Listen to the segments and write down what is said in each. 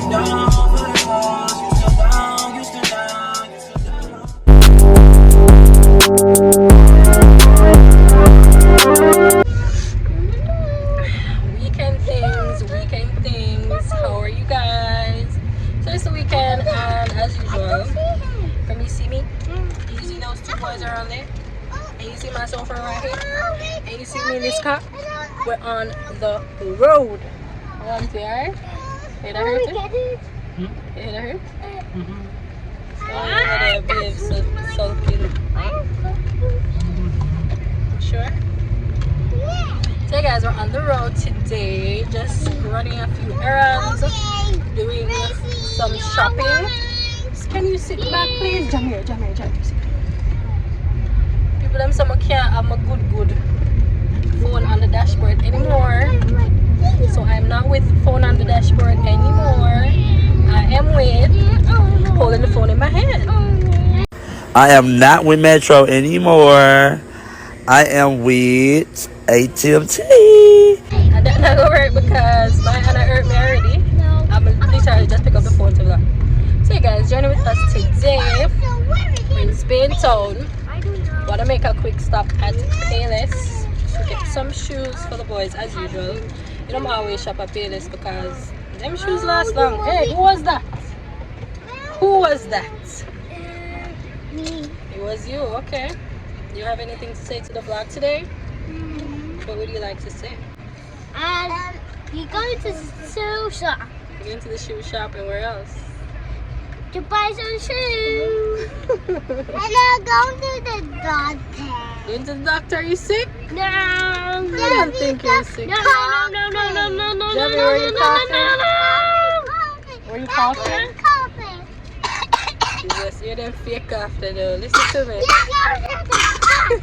Weekend things. How are you guys? So it's the weekend, and as usual, can you see me? You see those two boys around there? And you see my sofa right here? And you see me in this car? We're on the road. Around there. Hear that hurt? You hear that hurt? Oh, babe, so sulking. Sure? So guys, we're on the road today, just running a few errands, doing some shopping. Can you sit back please? Jam here. People them some can't have a good phone on the dashboard anymore. So I'm not with phone on the dashboard anymore. I am with holding the phone in my hand. I am not with Metro anymore. I am with AT&T. And that's not gonna work because my hand hurt me already. I'm literally just pick up the phone to vlog. So you guys, journey with us today. We're in Spain town. Wanna make a quick stop at Payless to get some shoes for the boys as usual. You don't always shop at Payless because them shoes last long. Hey, who was that? Who was that? It was you, okay. Do you have anything to say to the vlog today? What would you like to say? You go to the shoe shop. You're going to the shoe shop and where else? To buy some shoes. And I'm going to the doctor. Going to the doctor? Are you sick? No. I don't think you're sick. No. Javi, were you coughing? Were you coughing? Jesus, you're them fake after though. Listen to me.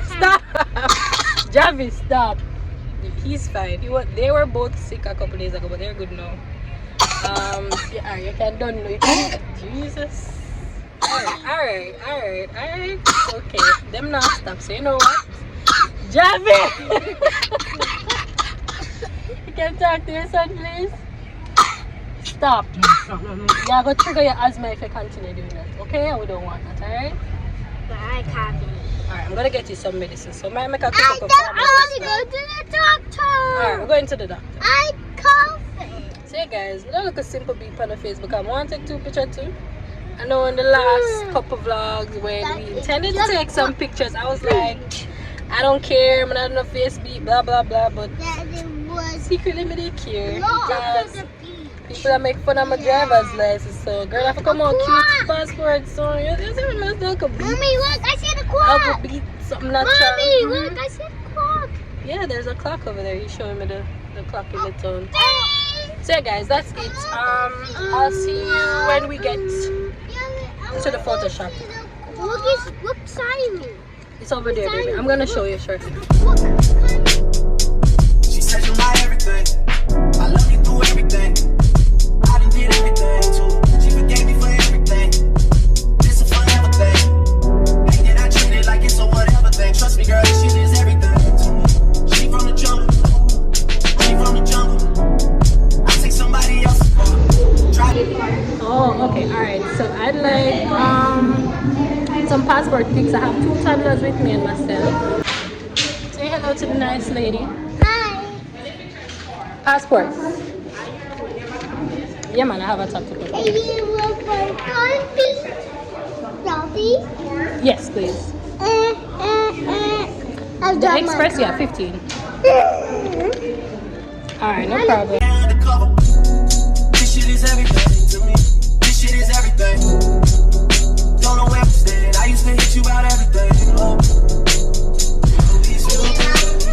Stop! Javi, stop. He's fine. They were both sick a couple days ago, but they're good now. Yeah, you can don't know. Jesus. Alright. Okay. Them not stop. So you know what? Javi! You can talk to your son, please. Stop. Yeah, go trigger your asthma if you continue doing that. Okay? We don't want that, alright? But I can't. Alright, I'm gonna get you some medicine. So I make a quick I don't want to go to the doctor. Alright, we're going to the doctor. I'm coughing. So yeah guys, we don't look a simple beep on the face because I want to take 2 pictures too. I know in the last couple vlogs when we intended to take some pictures, I was like, I don't care, I'm not on a face beat, blah blah blah, but secretly me they care because people that make fun of my driver's license. So girl, I have to come on cute passport, so you see me must look a beat. Mommy, look, I see the clock. I will beat something natural. Mommy, look, I see the clock. Yeah, there's a clock over there. He's showing me the clock in the town. So yeah guys, that's it. I'll see you when we get to the photo shop. Look beside me. It's over there, baby. I'm gonna show you shortly. She said you're my everything. I love you through everything. I done did everything too. She forgave me for everything. This a forever thing. Ain't that I treat it like it's a whatever thing. Trust me, girl, this shit is everything to me. She from the jungle. I take somebody else's car. Oh, okay, alright. So I'd like some passport pics. I have 2 toddlers with me and myself. Say hello to the nice lady. Hi. Passports. Yeah man, I have a top to put. Yes, please. The express, yeah, 15. Alright, no problem. This shit is everything to me. This shit is everything. Don't know where I'm standing. I used to hit you about everything. So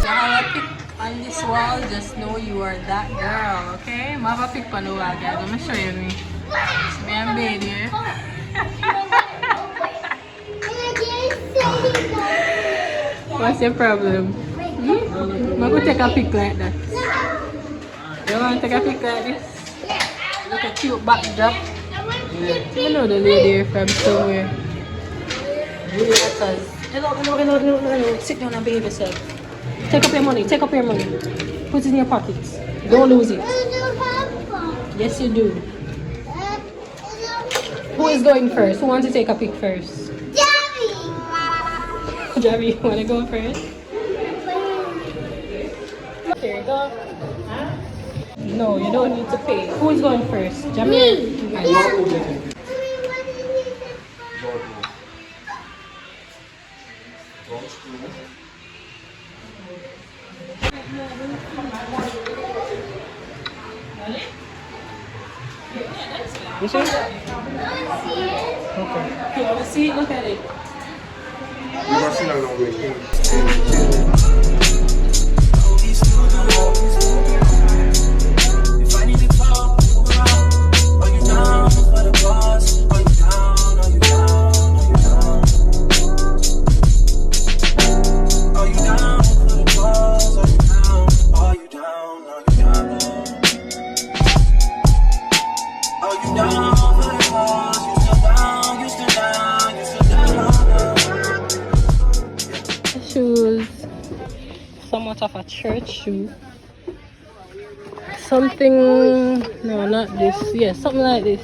I have a pic on this wall. Just know you are that girl, okay? I have a pic on the wall, guys. I'm gonna show you me. It's me and baby. What's your problem? I'm gonna take a pic like that. You want to take a pic like this? Look at cute backdrop. You know the lady from somewhere. Hello. Sit down and behave yourself. Take up your money. Put it in your pockets. Don't lose it. Yes, you do. Who is going first? Who wants to take a pic first? Daddy! Javi, you want to go first? Here you go. No, you don't need to pay. Who is going first? Jamil? You see? Okay. You want to see? Look at it. If I need to talk, are you down for the boss? Are you down? Are you down? Are you down? Are you down for the boss? Are you down? Are you down? Are you down? Are you down for the boss? You still down? You still down? You still down? Shoes. Somewhat of a church shoe. Something, no, not this. Yeah, something like this.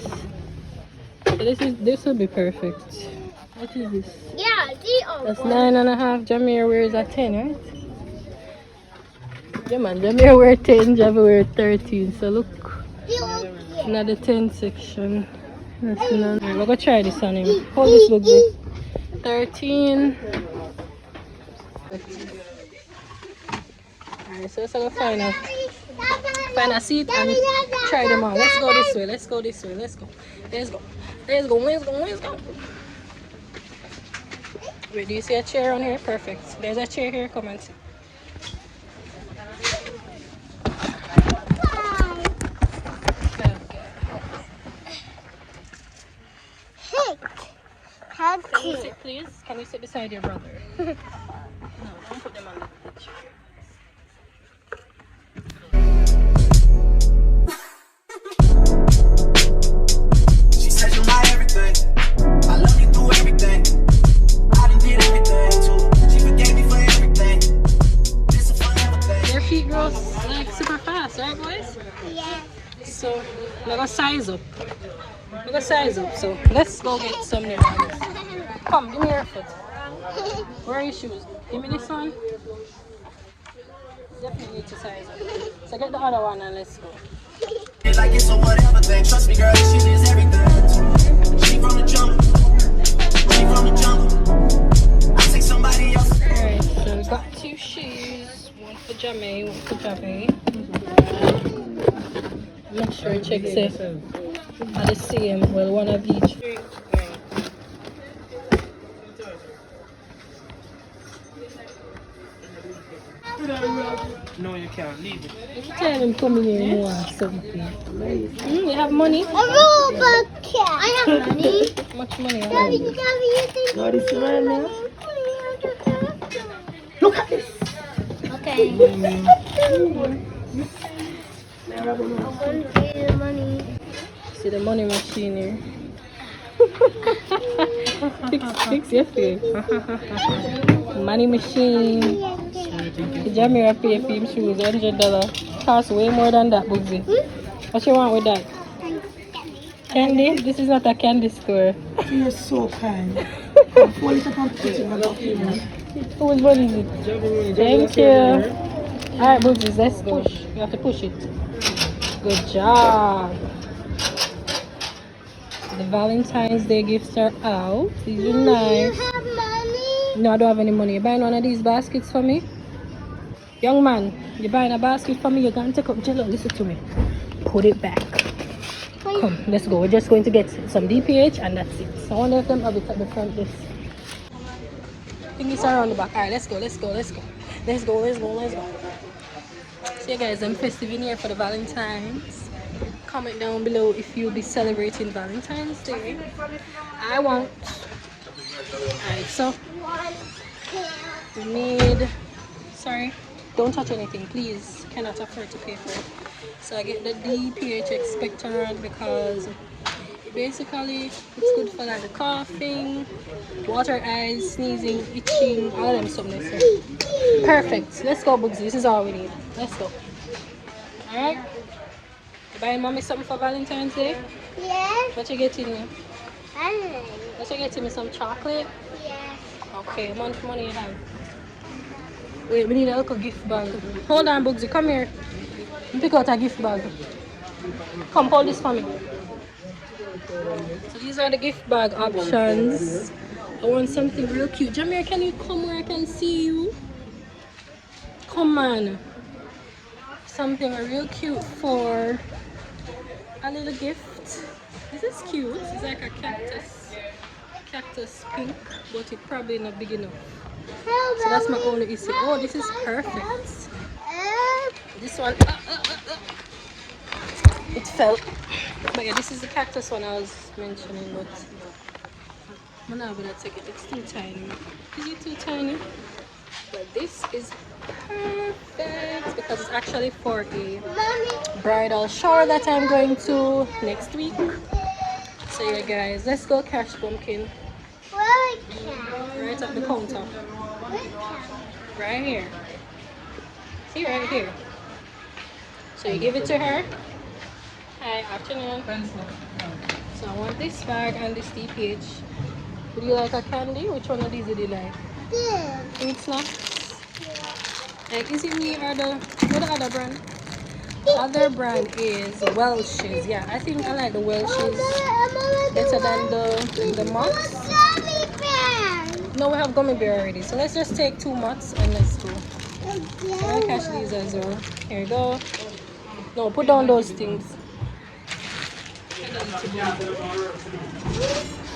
This will be perfect. What is this? Yeah, they are. That's 9.5. Jamir wears a 10, right? Yeah, man. Jamir wear 10. Javi wear 13. So look, another 10 section. That's none. Alright, we're gonna try this on him. How this look good? 13. Alright, so let's go find a seat and try them out. Let's go this way. Let's go this way. Let's go. Let's go. Let's go. Let's go. Let's go. Wait, do you see a chair on here? Perfect. There's a chair here. Come and see. Can you sit, please? Can you sit beside your brother? No, don't put them on the chair. She said you're my everything. I love you through everything. I done did everything too. She forgave me for everything. This is forever thing. Their feet grow like super fast, right, boys? Yeah. So we're gonna size up. We're gonna size up. So let's go get some new ones. Come, give me your foot. Where are your shoes? Give me this one. Definitely need to size up. So get the other one and let's go. Like it's a whatever thing. Trust me, girl, she is everything. She from the jungle. She from the jungle. I take somebody else. Alright, so we got 2 shoes. One for Jamie, one for Javi. Make sure check safe. Are the same. Well, one of each. No, you can't leave it. Every time I'm coming here, you want something. You have money? A robot cat. I have money. How much money? Daddy, you think What is the man now? Look at this. Okay. I want the money. See the money machine here. fix your face. Money machine. The Jamira pay for him shoes $100. Cost way more than that, Bugsy. What you want with that? Candy? This is not a candy store. You're so kind. Whose money is it? Thank you. Alright, Bugsy, let's push. You have to push it. Good job. The Valentine's Day gifts are out. These are nice. You have money? No, I don't have any money. You buying one of these baskets for me? Young man, you buying a basket for me? You're going to take up Jello. Listen to me. Put it back. Come, let's go. We're just going to get some DPH and that's it. So I wonder if them have it at the front desk. I think it's around the back. Alright, let's go, let's go, let's go. Let's go, let's go, let's go. So yeah guys, I'm festive in here for the Valentine's. Comment down below if you'll be celebrating Valentine's Day. I won't. Alright, so we need, sorry, don't touch anything please, cannot afford to pay for it. So I get the DPH expectorant because basically it's good for like the coughing, water eyes, sneezing, itching, all of them something. So perfect. Let's go Bugsy, this is all we need. Let's go. Alright, you buying mommy something for Valentine's Day? Yes. What you getting me? Let's get me some chocolate. Yes. Okay, how much money you have? Wait, we need a little gift bag. Hold on, Bugsy, come here. Pick out a gift bag. Come, hold this for me. So these are the gift bag options. I want something real cute. Jamaica, can you come where I can see you? Come on. Something real cute for a little gift. This is cute. It's like a cactus pink, but it's probably not big enough. So that's my only issue. Oh, this is perfect. This one, it fell. But yeah, this is the cactus one I was mentioning, but I'm not gonna take it. It's too tiny. Is it too tiny? But this is perfect because it's actually for a bridal shower that I'm going to next week. So yeah, guys, let's go cash pumpkin. Right at the counter. Right here. See, right here. So you give it to her. Hi, afternoon. So I want this bag and this TPH. Would you like a candy? Which one of these would you like? Fruit snacks? Like, is it me or the other brand? The other brand is Welch's. Yeah, I think I like the Welch's better than the Mott's. No, we have gummy bear already. So let's just take 2 Mott's and let's go. I'll catch these as well. Here we go. No, put down those things.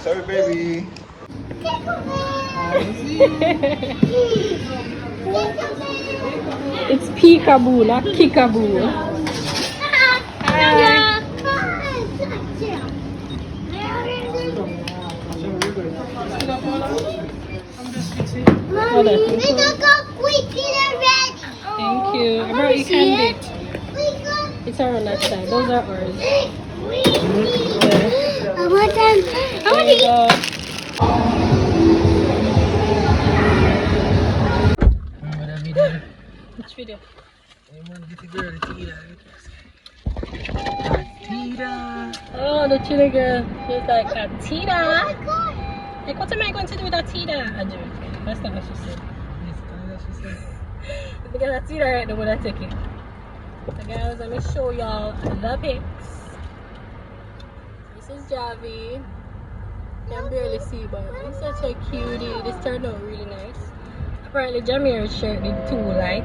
Sorry, baby. It's peekaboo, not kickaboo. Hi. Hold on. Thank you. I brought you candy. It's around that side. Those are ours. I want them. I want to eat. Which video? Oh, the chili girl. She's like a Tita. Like, what am I going to do with a Tita? A joke. That's not what she said. Because a Tita right now when I take it. So guys, let me show y'all the pics. This is Javi. You can barely see, but he's such a cutie. This turned out really nice. Apparently Jamir's shirt is too light,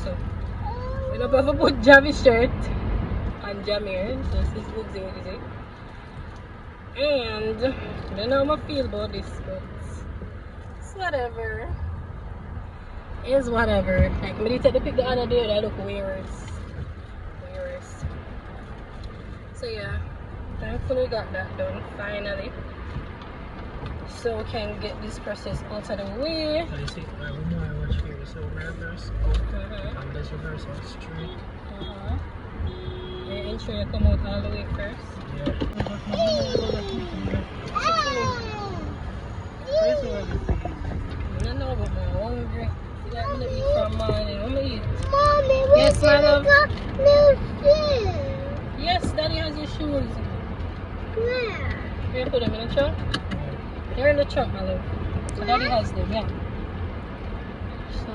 so we don't have to put Javi's shirt on Jamir. This is Bugsy, what is it? And I don't know how I feel about this, but it's whatever. It's whatever. Like, when you take the pic the other day, that look way worse. So yeah, thankfully got that done finally. So we can get this process out of the way. You see, I watch here. So reverse out, and this reverse out straight. And ensure you come out all the way first. I know, but I'm hungry. You like me to eat from morning? What me eat? Mommy, Yes, my love. new shoes. Yes, Daddy has your shoes. Where? You put them in the trunk? They're in the trunk, my love. So Daddy has them, yeah. So,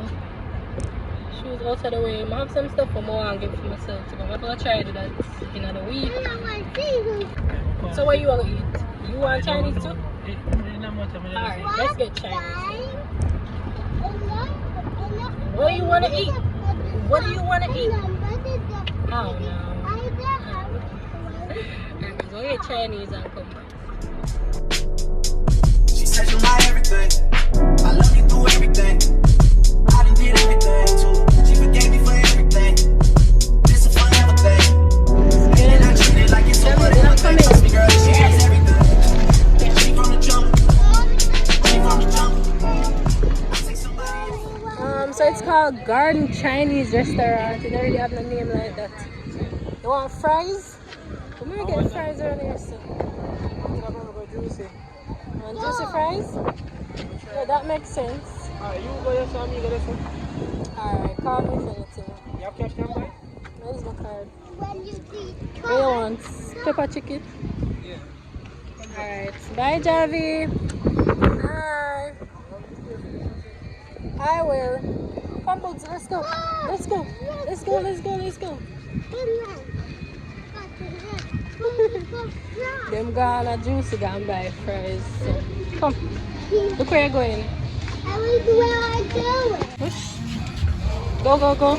shoes out of the way. I have some stuff for more and give for myself to go. I'm going to try to do that in another week. So what you want to eat? You want Chinese too? Alright, let's get Chinese. What do you want to eat? What do you want to eat? Oh no. Alright, go get Chinese and come back. She said you're my everything. I love you through everything. I done did everything too. She forgave me for everything. This is forever thing. And I treat it like it's a whatever thing. Trust me, girl, she has everything. She from the jungle. She from the jungle. I take somebody. So it's called Garden Chinese Restaurant. They don't really have no name like that. You want fries? Come here, get fries around here, so. Want juicy fries? Yeah, that makes sense. Alright, you go there, so me go there. Alright, call me for anything. You have cash can buy? Where's my card? When you see What you want? Pepper chicken? Yeah. Alright, bye Javi. Bye. I will. Come Bugs, let's go. Let's go. Let's go, let's go, let's go. Them gonna juicy gonna buy fries. So come. Look where you're going. I was where I go. Push. Go, go, go.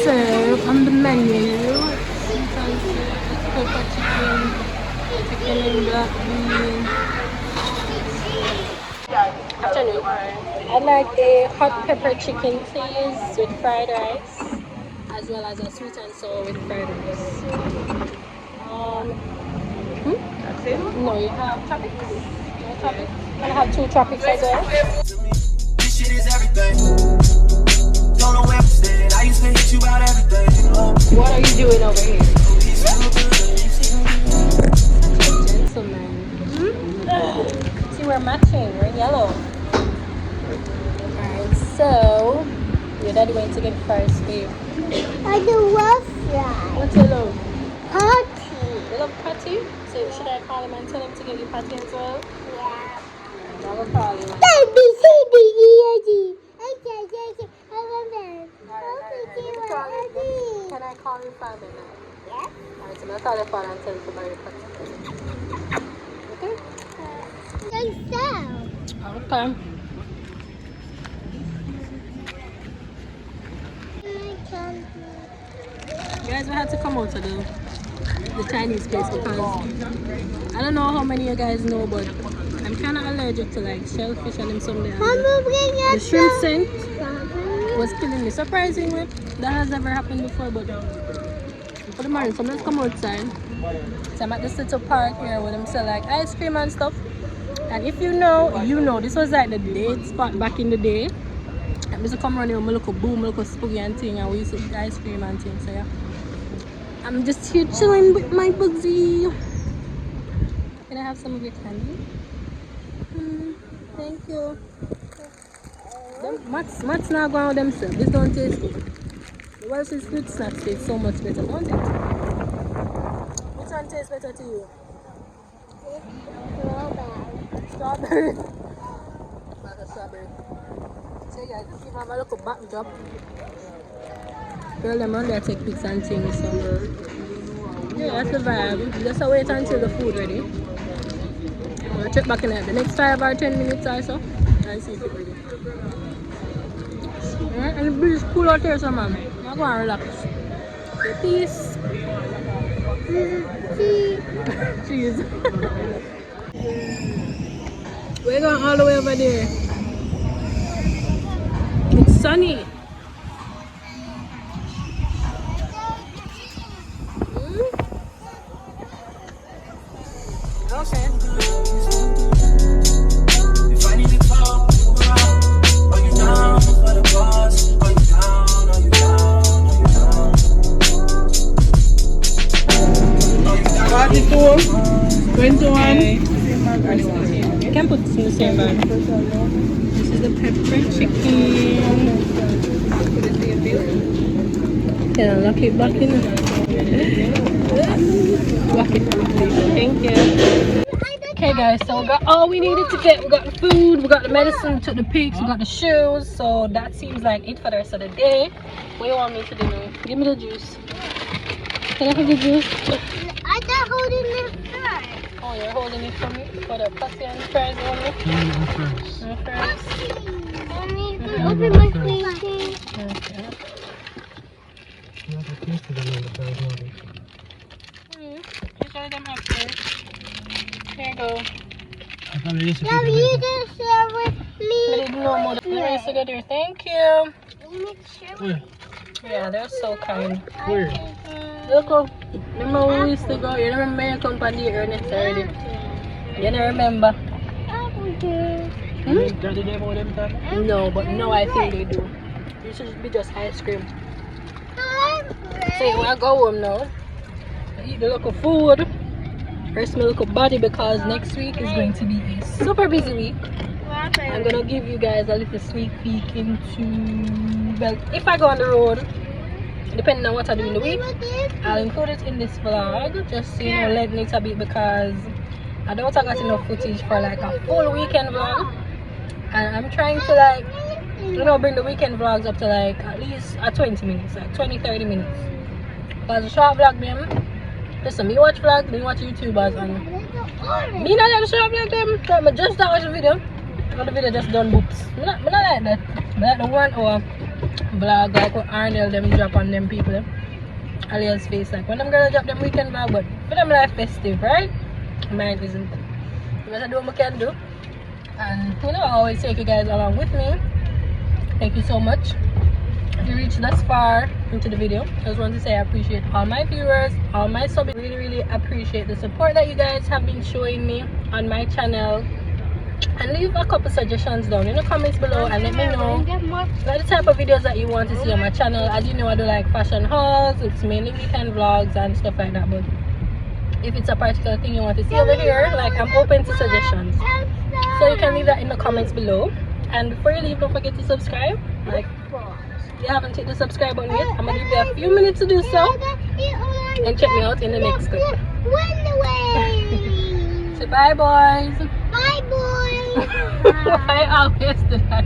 So on the menu, pepper chicken, chicken and black bean. Afternoon. I'd like a hot pepper chicken, please, with fried rice, as well as a sweet and sour with fried rice. That's it? No, you have tropics. No tropics. Can I have 2 tropics as well? This shit is everything. Don't know where I'm staying. I used to hit you about everything. What are you doing over here? Gentleman. See, we're matching. We're yellow. Alright, so your daddy went to get fries for you. I do love fries. What's your love? Party. You love patty? So should I call him and tell him to get you patty as well? Yeah. I will call him. A, B, C, D, E, F, G, H, I, J, K, L, M, N. Can I call your father now? Yes. Alright, so I'm going to call your father and tell him to buy your patty. Okay? Thanks, so. Okay. Guys, we had to come out of the Chinese place because I don't know how many of you guys know, but I'm kind of allergic to like shellfish and them something. The shrimp scent was killing me. Surprisingly, that has never happened before, but for the morning, so let's come outside. So I'm at this little park here where them sell like ice cream and stuff. And if you know, you know, this was like the date spot back in the day. I used to come around here with my little boom, my little spooky and thing, and we used to eat ice cream and things. So yeah, I'm just here chilling with my Bugsy. Can I have some of your candy? Thank you. Them mats now going on themselves. This don't taste good. The Welsh's fruit snacks taste so much better, don't it? Which one tastes better to you? Strawberry. Like a strawberry. So guys, let's give them a little backdrop. Girl, them on there take pics and things. So yeah, that's the vibe. Just wait until the food ready. I'm gonna check back in the next 5 or 10 minutes or so and see if it's ready. Alright, and the breeze is cool out here, so man. I'm going to relax. Okay, peace. Cheese. We're going all the way over there. It's sunny. Okay. If I need to talk, are you down for the boss? Are you down? Are you down? Are you down? 42, 21. You can put this in the same bag. This is the pepper chicken. Yeah, lock it back in. Lock it. Thank you. Okay guys, so we got all we needed to get. We got the food, we got the medicine, we took the pics, we got the shoes. So that seems like it for the rest of the day. What do you want me to do now? Give me the juice. Can I have the juice? I'm not holding it first. Oh, you're holding it for me? For the pussy and the fries only? First. Mommy, you can open my face. Okay. You have to taste it a little bit. Enjoy them upstairs. Here you go. I probably used to Now take you it. can share with Let me. it know more. Let me see good here. Thank you. You can share with Where? Yeah, they're so kind. Where? Look up. Remember when we used to go? You remember your company earnings already? You don't remember? That did they have all them time? No, but no, I think they do. It should be just ice cream. So you want to go home now? Eat the local food. Rest my local body because next week is going to be a super busy week. I'm gonna give you guys a little sneak peek into, well, if I go on the road, depending on what I do in the week, I'll include it in this vlog, just so you know, lengthen it a bit, because I don't got enough footage for like a full weekend vlog, and I'm trying to like, you know, bring the weekend vlogs up to like at least 20 minutes, like 20-30 minutes. Because the short vlog them, listen, me watch vlogs, me watch YouTubers, and me not like the short vlog them, so I just start watching the video, and the video just done boops. I not like that. I like the 1 hour vlog like what Arnold them drop on them people, alias face, like when them girls drop them weekend vlog, but for them like festive, right? Mine isn't. Because I do what I can do, and you know, I always take you guys along with me. Thank you so much. If you reached this far into the video, I just want to say I appreciate all my viewers, all my subs. Really appreciate the support that you guys have been showing me on my channel, and leave a couple suggestions down in the comments below and let me know like the type of videos that you want to see on my channel. As you know, I do like fashion hauls, it's mainly weekend vlogs and stuff like that, but if it's a particular thing you want to see over here, like, I'm open to suggestions, so you can leave that in the comments below. And before you leave, don't forget to subscribe. Like, if you haven't hit the subscribe button yet, I'm gonna give you a few minutes to do so, and check me out in the next clip. Say bye, boys. Bye, boys. I always do that.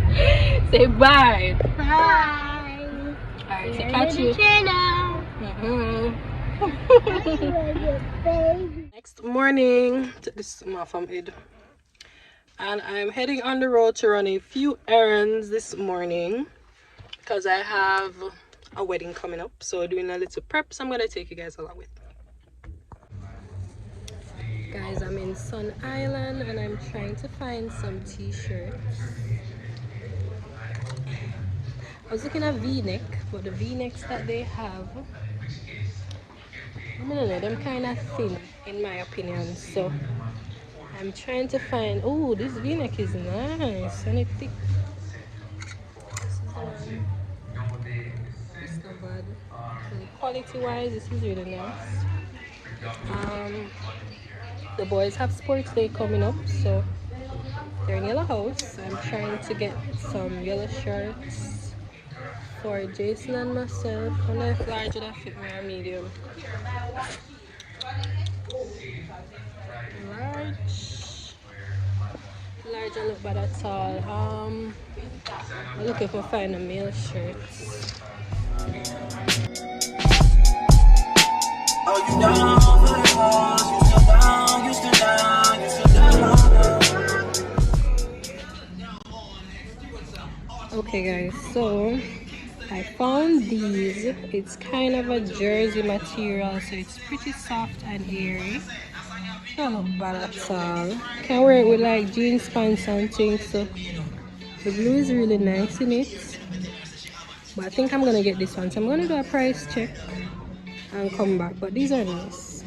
Say bye. Bye. Alright, so catch you. Next morning, this is my from Ed, and I'm heading on the road to run a few errands this morning because I have a wedding coming up, so doing a little prep, so I'm gonna take you guys along with me. Guys, I'm in Sun Island and I'm trying to find some t-shirts. I was looking at v-neck, but the v-necks that they have, I don't know, them kind of thin in my opinion, so I'm trying to find. Oh, this v-neck is nice and it's thick. This is the one. It's not bad. Quality wise, this is really nice. The boys have sports day coming up, so they're in Yellow House. I'm trying to get some yellow shirts for Jason and myself. I don't know if large would have fit me or medium. Large don't look bad at all. I'm looking for find a male shirts. Oh, you down for the cause, you still down, you still down, you still down. Okay guys, so I found these. It's kind of a jersey material, so it's pretty soft and airy. Don't look bad at all. Can wear it with like jeans pants and things, so the blue is really nice in it. But I think I'm gonna get this one, so I'm gonna do a price check and come back, but these are nice,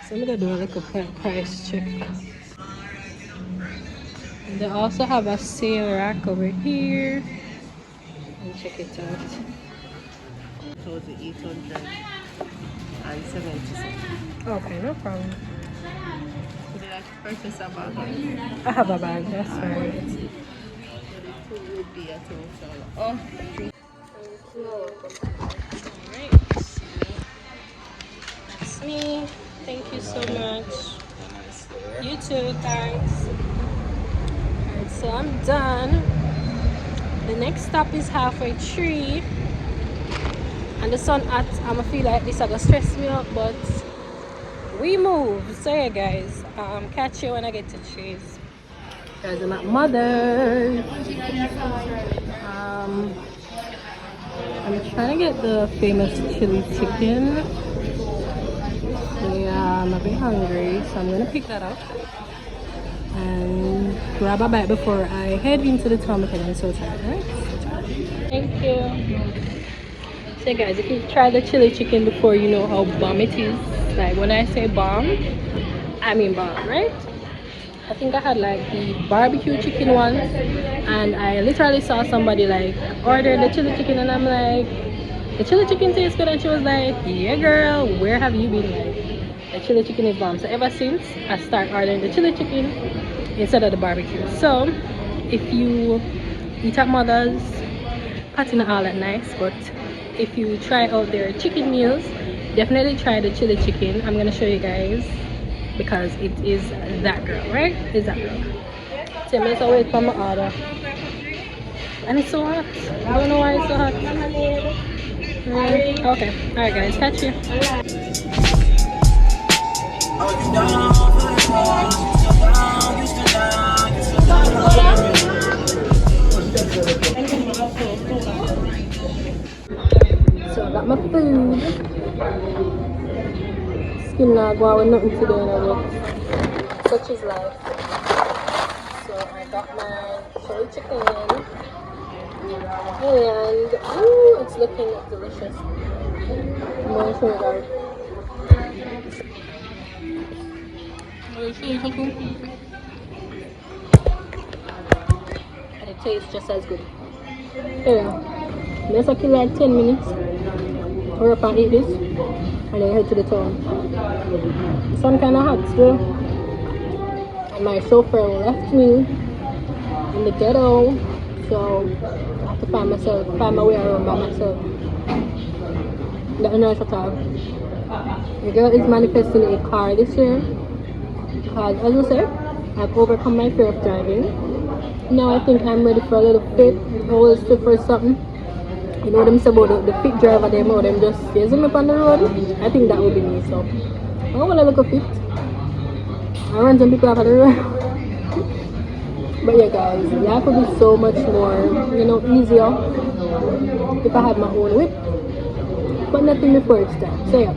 so I'm gonna do a little price check. And they also have a sale rack over here, and check it out. So it's 870. Okay, no problem. Would you like to purchase a bag? I have a bag, that's fine. So it would be a total. Oh, Alright, that's me. Thank you so much. You too, thanks. Alright, so I'm done. The next stop is halfway tree, and the sun at I'ma feel like this is gonna stress me out, but we move. So yeah guys, catch you when I get to trees. Guys, I'm at Mother's. I'm trying to get the famous chili chicken. Yeah, I'm a bit hungry, so I'm gonna pick that up and grab a bite before I head into the town because I'm so tired, right? Thank you. So guys, if you've tried the chili chicken before, you know how bomb it is. Like when I say bomb, I mean bomb, right? I think I had like the barbecue chicken one, and I literally saw somebody like order the chili chicken, and I'm like, the chili chicken tastes good, and she was like, yeah girl, where have you been? Like, the chili chicken is bomb. So ever since, I start ordering the chili chicken instead of the barbecue. So if you eat at Mother's, patty not all that nice, but if you try out their chicken meals, definitely try the chili chicken. I'm gonna show you guys because it is that girl, right? It's that girl. So I'm just wait for my order. And it's so hot. I don't know why it's so hot. Okay. Alright guys, catch you. Oh, you down for the cause, you still down, you still down, you still down. So I got my food. Skin not go out with nothing today, but such is life. So I got my chili chicken and ooh, it's looking delicious. I'm gonna show you guys. And it tastes just as good. Yeah, let's keep like 10 minutes. Hurry up and eat this, and then head to the town. The sun kind of hot still, and my chauffeur left me in the ghetto, so I have to find my way around by myself. Let me know if I talk. The girl is manifesting a car this year because, as I said, I've overcome my fear of driving. Now I think I'm ready for a little fit, always fit for something. You know what I'm saying about the fit driver, them or them just chasing me up on the road. I think that would be me, so I want to look a fit. I run some people off of the road. But yeah guys, life would be so much more, you know, easier if I had my own whip. But nothing before it's time. So yeah,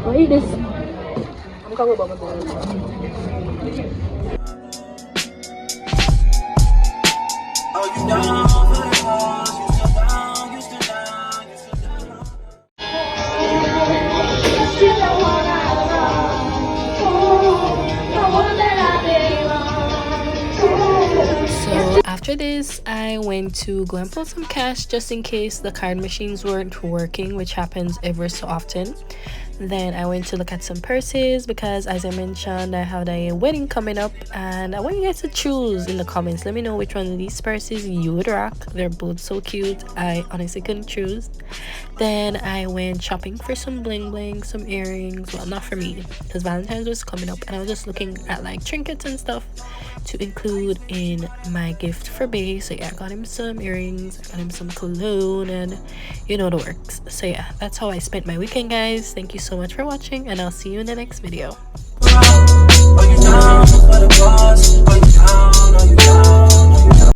I'll eat this. I'm coming about my business. Oh, you down for the cause, you still down, you still down, you still down. So after this, I went to go and pull some cash just in case the card machines weren't working, which happens ever so often. Then I went to look at some purses because, as I mentioned, I have a wedding coming up and I want you guys to choose in the comments. Let me know which one of these purses you would rock. They're both so cute. I honestly couldn't choose. Then I went shopping for some bling bling, some earrings. Well, not for me because Valentine's was coming up and I was just looking at like trinkets and stuff to include in my gift for Bay. So yeah, I got him some earrings, I got him some cologne, and you know the works. So yeah, that's how I spent my weekend, guys. Thank you so much for watching and I'll see you in the next video. Oh, you down for